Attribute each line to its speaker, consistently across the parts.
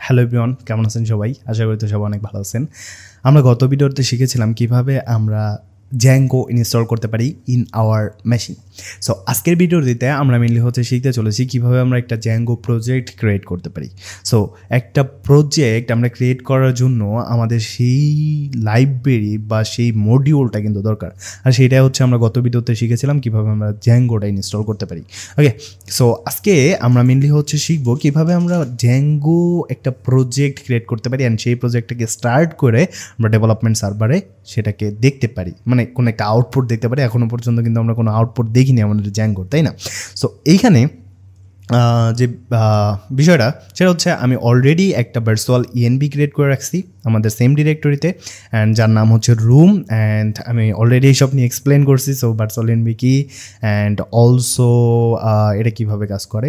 Speaker 1: Hello everyone, কেমন আছেন সবাই? আশা করি তো সবাই অনেক ভালো আছেন। আমরা গত ভিডিওতে শিখেছিলাম কিভাবে আমরা জ্যাঙ্গো ইনস্টল করতে পারি ইন আওয়ার মেশিন। সো আজকের ভিডিওটিতে আমরা মেনলি শিখতে চলেছি কীভাবে আমরা একটা জ্যাঙ্গো প্রজেক্ট ক্রিয়েট করতে পারি। সো একটা প্রজেক্ট আমরা ক্রিয়েট করার জন্য আমাদের সেই লাইব্রেরি বা সেই মডিউলটা কিন্তু দরকার, আর সেইটাই হচ্ছে আমরা গত ভিডিওতে শিখেছিলাম কীভাবে আমরা জ্যাঙ্গোটা ইনস্টল করতে পারি। ওকে, সো আজকে আমরা মেনলি শিখবো কীভাবে আমরা জ্যাঙ্গো একটা প্রজেক্ট ক্রিয়েট করতে পারি অ্যান্ড সেই প্রজেক্টটাকে স্টার্ট করে আমরা ডেভেলপমেন্ট সার্ভারে সেটাকে দেখতে পারি, মানে কোনো একটা আউটপুট দেখতে পারি। এখনও পর্যন্ত কিন্তু আমরা কোনো আউটপুট দেখিনি আমাদের জ্যাঙ্গোর, তাই না? সো এইখানে যে বিষয়টা সেটা হচ্ছে আমি অলরেডি একটা ভার্চুয়াল ইএনবি ক্রিয়েট করে রাখছি আমাদের সেম ডিরেক্টরিতে, অ্যান্ড যার নাম হচ্ছে রুম, অ্যান্ড আমি অলরেডি এইসব নিয়ে এক্সপ্লেন করছি। সো ভার্চুয়াল ইএনবি কি অ্যান্ড অলসো এটা কীভাবে কাজ করে,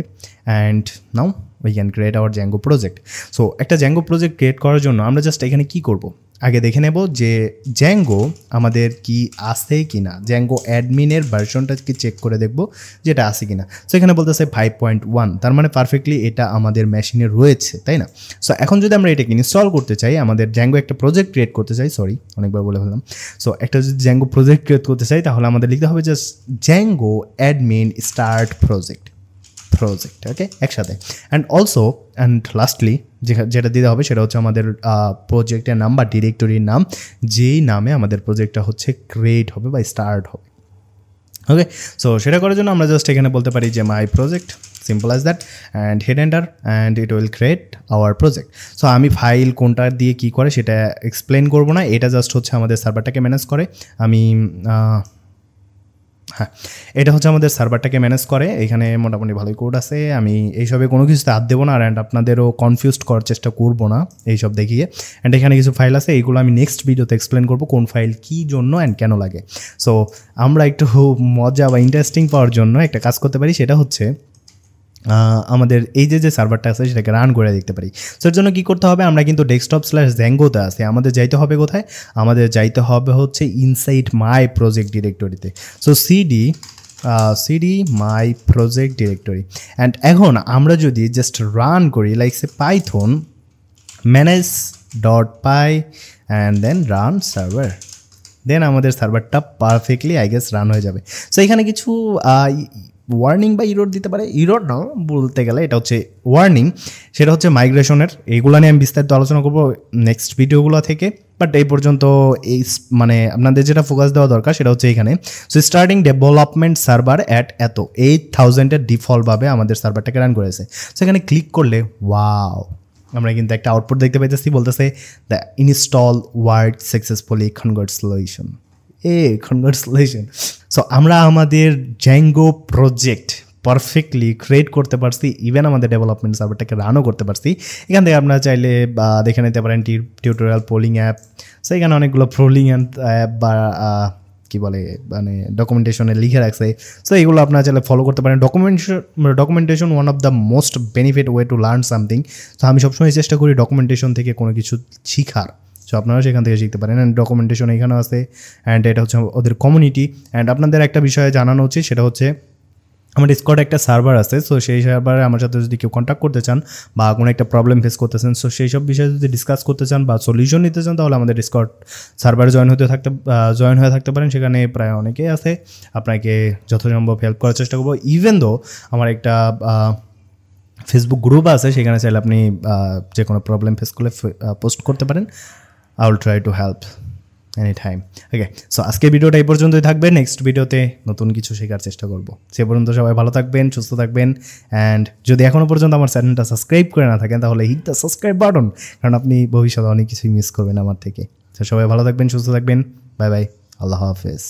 Speaker 1: and now we can create hour Zango project. So একটা জ্যাঙ্গো প্রজেক্ট ক্রিয়েট করার জন্য আমরা জাস্ট এখানে কী করব, আগে দেখে নেব যে জ্যাঙ্গো আমাদের কি আছে কি না। জ্যাঙ্গো অ্যাডমিনের ভার্সনটাকে চেক করে দেখব যেটা আছে কি না। সো এখানে বলতেছে 5.1, তার মানে পারফেক্টলি এটা আমাদের মেশিনে রয়েছে, তাই না? সো এখন যদি আমরা এটাকে ইনস্টল করতে চাই, আমাদের জ্যাঙ্গো একটা প্রজেক্ট ক্রিয়েট করতে চাই, অনেকবার বলে ফেললাম। সো একটা যদি জ্যাঙ্গো প্রজেক্ট ক্রিয়েট করতে চাই তাহলে আমাদের লিখতে হবে just Django admin start project, okay, একসাথে। অ্যান্ড অলসো অ্যান্ড লাস্টলি যেটা দিতে হবে সেটা হচ্ছে আমাদের প্রজেক্টের নাম বা ডিরেক্টরির নাম, যেই নামে আমাদের প্রজেক্টটা ক্রিয়েট হবে বা স্টার্ট হবে। ওকে, সো সেটা করার জন্য আমরা জাস্ট এখানে বলতে পারি যে my project, simple as that, and hit enter, and it will create our project. So আমি ফাইল কোনটা দিয়ে কী করে সেটা এক্সপ্লেন করবো না, এটা জাস্ট আমাদের সার্ভারটাকে ম্যানেজ করে। এটা আমাদের সার্ভারটাকে ম্যানেজ করে। এখানে মোটামুটি ভালোই কোড আছে, আমি এইসবে কোনো কিছুতে হাত দেবো না, অ্যান্ড আপনাদেরও কনফিউজড করার চেষ্টা করবো না এইসব দেখিয়ে। অ্যান্ড এখানে কিছু ফাইল আছে, এইগুলো আমি নেক্সট ভিডিওতে এক্সপ্লেন করবো কোন ফাইল কী জন্য অ্যান্ড কেন লাগে। সো আমরা একটু মজা বা ইন্টারেস্টিং পাওয়ার জন্য একটা কাজ করতে পারি, সেটা হচ্ছে আমাদের এই যে সার্ভারটা আছে সেটাকে রান করে দেখতে পারি। সো এর জন্য কী করতে হবে, আমরা কিন্তু ডেস্কটপ/জ্যাঙ্গোতে আছে, আমাদের যাইতে হবে কোথায়, আমাদের যাইতে হবে ইনসাইড মাই প্রজেক্ট ডিরেক্টরিতে। So CD my project directory. And এখন আমরা যদি জাস্ট রান করি like say Python manage.py and then run server, then আমাদের সার্ভারটা পারফেক্টলি রান হয়ে যাবে। সো এখানে কিছু ওয়ার্নিং বা ইরোর দিতে পারে, ইরোর না বলতে গেলে এটা ওয়ার্নিং, সেটা মাইগ্রেশনের। এইগুলো নিয়ে আমি বিস্তারিত আলোচনা করবো নেক্সট ভিডিওগুলো থেকে, বাট এই পর্যন্ত এই মানে আপনাদের যেটা ফোকাস দেওয়া দরকার সেটা এখানে। So starting development server at 8000-এর ডিফল্টভাবে আমাদের সার্ভারটাকে রান করেছে। সো এখানে ক্লিক করলে ওয়াও, আমরা কিন্তু একটা আউটপুট দেখতে পাইতেছি, বলতেছে the install worked successfully, congratulation. Congratulation. So আমরা আমাদের জ্যাঙ্গো প্রজেক্ট পারফেক্টলি ক্রিয়েট করতে পারছি, ইভেন আমাদের ডেভেলপমেন্ট সার্ভারটাকে রানও করতে পারছি। এখান থেকে আপনারা চাইলে দেখে নিতে পারেন টিউটোরিয়াল পোলিং অ্যাপ। সো এখানে অনেকগুলো পোলিং অ্যাপ বা কী বলে মানে ডকুমেন্টেশনে লিখে রাখছে। সো এইগুলো আপনারা চাইলে ফলো করতে পারেন। Documentation one of the most benefit way to learn something. So আমি সবসময় চেষ্টা করি ডকুমেন্টেশন থেকে কোনো কিছু শিখার। সো আপনারা সেখান থেকে শিখতে পারেন। অ্যান্ড ডকুমেন্টেশন এখানেও আছে, অ্যান্ড এটা ওদের কমিউনিটি। অ্যান্ড আপনাদের একটা বিষয়ে জানানো উচিত, সেটা আমার ডিসকর্ড একটা সার্ভার আছে। সো সেই সার্ভারে আমার সাথে যদি কেউ কন্ট্যাক্ট করতে চান বা কোনো একটা প্রবলেম ফেস করতেছেন, সো সেই সব বিষয়ে যদি ডিসকাস করতে চান বা সলিউশন নিতে চান, তাহলে আমাদের ডিসকর্ড সার্ভারে জয়েন হয়ে থাকতে পারেন। সেখানে প্রায় অনেকেই আছে, আপনাকে যথাসম্ভব হেল্প করার চেষ্টা করবো। ইভেন দো আমার একটা ফেসবুক গ্রুপ আছে, সেখানে চাইলে আপনি যে কোনো প্রবলেম ফেস করলে পোস্ট করতে পারেন। I will try to help any time. Okay, so আজকের ভিডিওটা এই পর্যন্তই থাকবে। নেক্সট ভিডিওতে নতুন কিছু শেখার চেষ্টা করব। সে পর্যন্ত সবাই ভালো থাকবেন, সুস্থ থাকবেন। অ্যান্ড যদি এখনও পর্যন্ত আমার চ্যানেলটা সাবস্ক্রাইব করে না থাকেন তাহলে হিট দ্য সাবস্ক্রাইব বাটন, কারণ আপনি ভবিষ্যতে অনেক কিছুই মিস করবেন আমার থেকে। তো সবাই ভালো থাকবেন, সুস্থ থাকবেন। বাই বাই, আল্লাহ হাফেজ।